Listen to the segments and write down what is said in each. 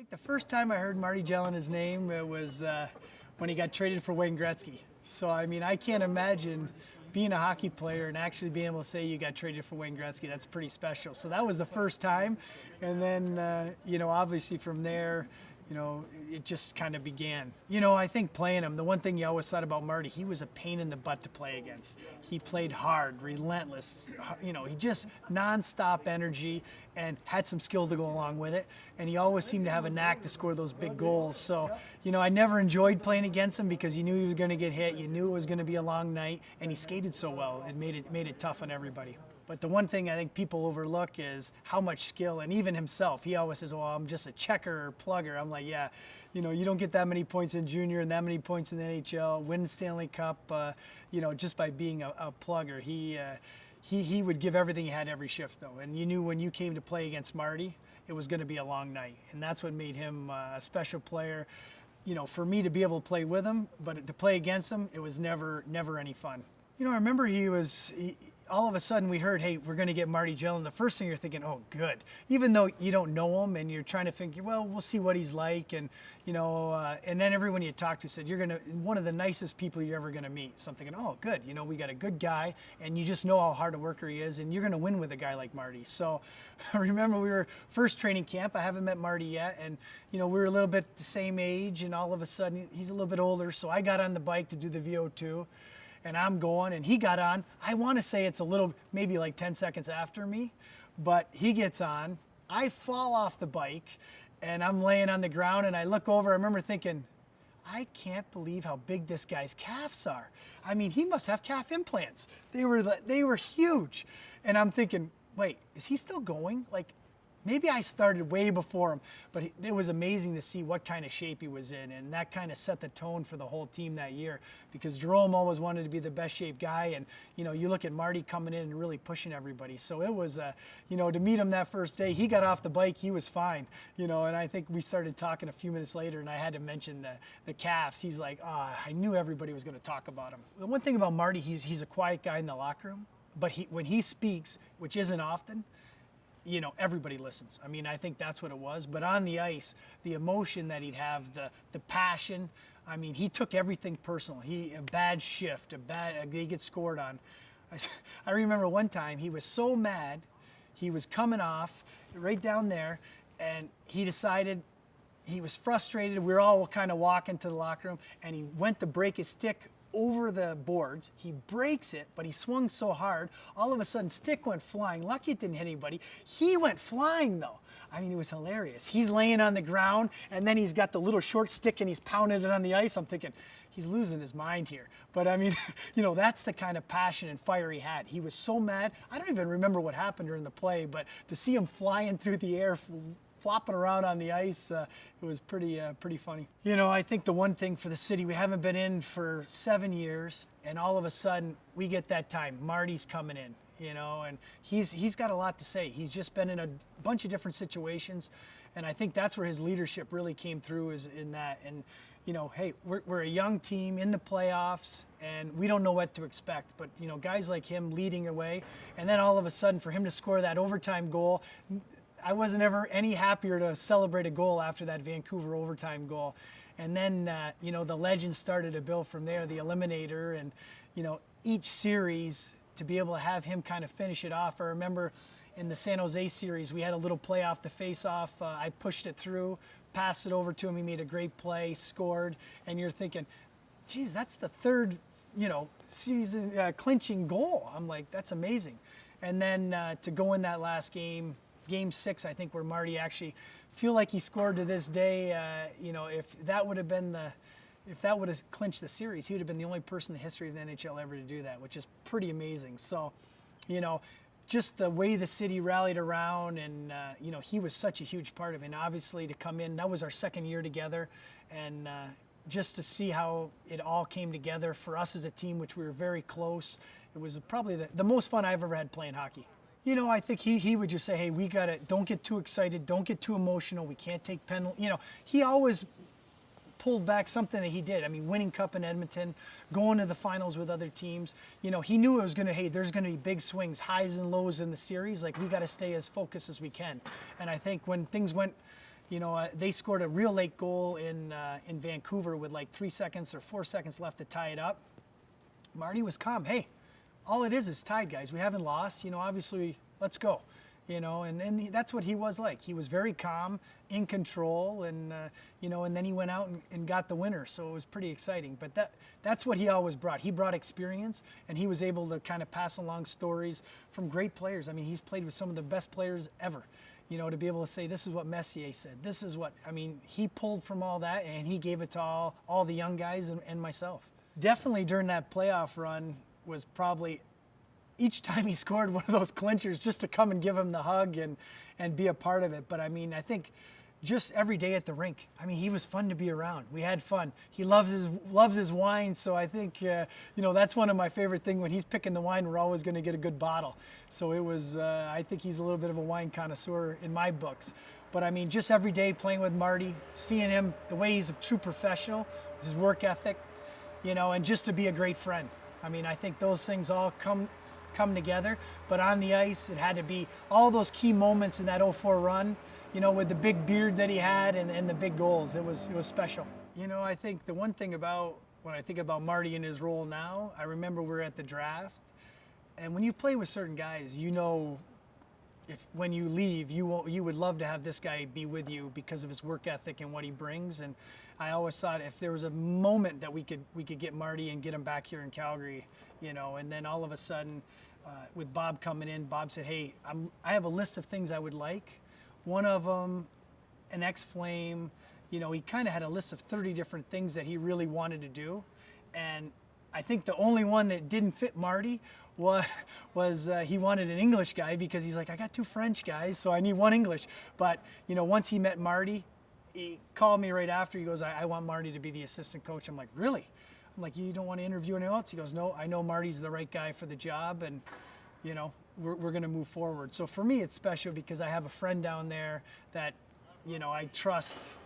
think the first time I heard Marty Gelinas' name it was when he got traded for Wayne Gretzky. So I mean, I can't imagine being a hockey player and actually being able to say you got traded for Wayne Gretzky. That's pretty special. So that was the first time, and then obviously from there, it just kind of began. I think playing him, the one thing you always thought about Marty, he was a pain in the butt to play against. He played hard, relentless, he just nonstop energy and had some skill to go along with it. And he always seemed to have a knack to score those big goals. So, I never enjoyed playing against him because you knew he was going to get hit. You knew it was going to be a long night, and he skated so well. It made it tough on everybody. But the one thing I think people overlook is how much skill, and even himself, he always says, well, I'm just a checker or plugger. I'm like, yeah, you don't get that many points in junior and that many points in the NHL, win Stanley Cup, just by being a plugger. He would give everything he had every shift, though. And you knew when you came to play against Marty, it was going to be a long night. And that's what made him a special player. For me to be able to play with him, but to play against him, it was never any fun. I remember all of a sudden we heard, hey, we're going to get Marty Gelinas. The first thing you're thinking, oh, good. Even though you don't know him and you're trying to think, well, we'll see what he's like. And, and then everyone you talk to said, you're one of the nicest people you're ever going to meet. So I'm thinking, oh, good. We got a good guy and you just know how hard a worker he is and you're going to win with a guy like Marty. So I remember we were first training camp. I haven't met Marty yet. And, we were a little bit the same age and all of a sudden he's a little bit older. So I got on the bike to do the VO2. And I'm going, and he got on. I want to say it's a little, maybe like 10 seconds after me, but he gets on. I fall off the bike, and I'm laying on the ground, and I look over. I remember thinking, I can't believe how big this guy's calves are. I mean, he must have calf implants. They were huge. And I'm thinking, wait, is he still going? Like, maybe I started way before him, but it was amazing to see what kind of shape he was in, and that kind of set the tone for the whole team that year because Jerome always wanted to be the best shaped guy, and you look at Marty coming in and really pushing everybody. So it was, to meet him that first day, he got off the bike, he was fine, and I think we started talking a few minutes later, and I had to mention the calves. He's like, I knew everybody was going to talk about him. The one thing about Marty, he's a quiet guy in the locker room, but when he speaks, which isn't often, everybody listens. I mean, I think that's what it was. But on the ice, the emotion that he'd have, the passion, I mean, he took everything personal. A bad shift, they get scored on. I remember one time he was so mad, he was coming off right down there, and he decided, he was frustrated. We were all kind of walking to the locker room, and he went to break his stick over the boards. He breaks it, but he swung so hard, all of a sudden stick went flying. Lucky it didn't hit anybody. He went flying though. I mean, it was hilarious. He's laying on the ground and then he's got the little short stick and he's pounding it on the ice. I'm thinking, he's losing his mind here. But I mean, that's the kind of passion and fire he had. He was so mad. I don't even remember what happened during the play, but to see him flying through the air, flopping around on the ice, it was pretty funny. I think the one thing for the city, we haven't been in for 7 years, and all of a sudden we get that time. Marty's coming in, and he's got a lot to say. He's just been in a bunch of different situations, and I think that's where his leadership really came through, is in that. And hey, we're a young team in the playoffs, and we don't know what to expect. But guys like him leading away, and then all of a sudden for him to score that overtime goal. I wasn't ever any happier to celebrate a goal after that Vancouver overtime goal. And then, the legends started to build from there, the Eliminator, and, each series to be able to have him kind of finish it off. I remember in the San Jose series, we had a little play off the face-off. I pushed it through, passed it over to him. He made a great play, scored. And you're thinking, geez, that's the third, season clinching goal. I'm like, that's amazing. And then to go in that last game, Game 6, I think, where Marty actually feel like he scored to this day. If that would have clinched the series, he would have been the only person in the history of the NHL ever to do that, which is pretty amazing. So, just the way the city rallied around, and he was such a huge part of it. And obviously to come in, that was our second year together, and just to see how it all came together for us as a team, which we were very close. It was probably the most fun I've ever had playing hockey. I think he would just say, hey, we got to, don't get too excited, don't get too emotional, we can't take penalty. He always pulled back something that he did. I mean, winning Cup in Edmonton, going to the finals with other teams. He knew it was going to, hey, there's going to be big swings, highs and lows in the series. Like, we got to stay as focused as we can. And I think when things went They scored a real late goal in Vancouver with like 3 seconds or 4 seconds left to tie it up. Marty was calm. Hey, all it is tied, guys. We haven't lost. Obviously, let's go. And that's what he was like. He was very calm, in control, and and then he went out and got the winner. So it was pretty exciting. But that's what he always brought. He brought experience, and he was able to kind of pass along stories from great players. I mean, he's played with some of the best players ever. To be able to say, this is what Messier said. This is what, he pulled from all that, and he gave it to all the young guys and myself. Definitely during that playoff run was probably each time he scored one of those clinchers just to come and give him the hug and be a part of it. But I think just every day at the rink, he was fun to be around. We had fun. He loves his wine, so I think that's one of my favorite things. When he's picking the wine, we're always going to get a good bottle. So it was I think he's a little bit of a wine connoisseur in my books. But just every day playing with Marty, seeing him, the way he's a true professional, his work ethic, and just to be a great friend. I think those things all come together. But on the ice, it had to be all those key moments in that 04 run, with the big beard that he had and the big goals. It was special. I think the one thing about when I think about Marty and his role now, I remember we were at the draft, and when you play with certain guys, if when you leave, you would love to have this guy be with you because of his work ethic and what he brings. And I always thought if there was a moment that we could get Marty and get him back here in Calgary, and then all of a sudden, with Bob coming in, Bob said, "Hey, I have a list of things I would like. One of them, an ex-Flame." He kind of had a list of 30 different things that he really wanted to do, and I think the only one that didn't fit Marty was he wanted an English guy, because he's like, I got 2 French guys, so I need 1 English. But once he met Marty, he called me right after. He goes, I want Marty to be the assistant coach. I'm like, really? I'm like, you don't want to interview anyone else? He goes, no, I know Marty's the right guy for the job, and we're going to move forward. So for me, it's special because I have a friend down there that I trust.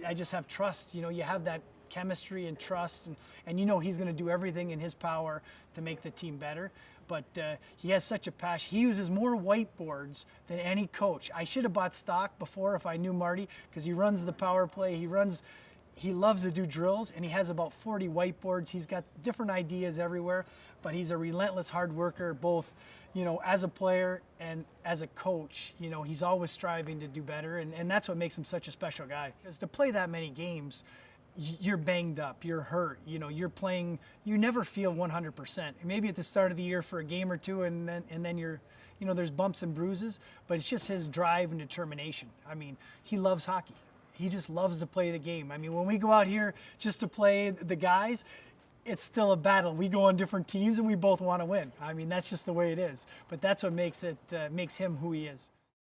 I just have trust. You have that chemistry and trust, and he's going to do everything in his power to make the team better. But he has such a passion. He uses more whiteboards than any coach. I should have bought stock before if I knew Marty, because he runs the power play. He loves to do drills, and he has about 40 whiteboards. He's got different ideas everywhere, but he's a relentless hard worker, both as a player and as a coach. He's always striving to do better, and that's what makes him such a special guy. Because to play that many games, you're banged up, you're hurt, you're playing, you never feel 100%. Maybe at the start of the year for a game or two, and then you're, there's bumps and bruises, but it's just his drive and determination. He loves hockey. He just loves to play the game. When we go out here just to play the guys, it's still a battle. We go on different teams and we both want to win. That's just the way it is. But that's what makes him who he is.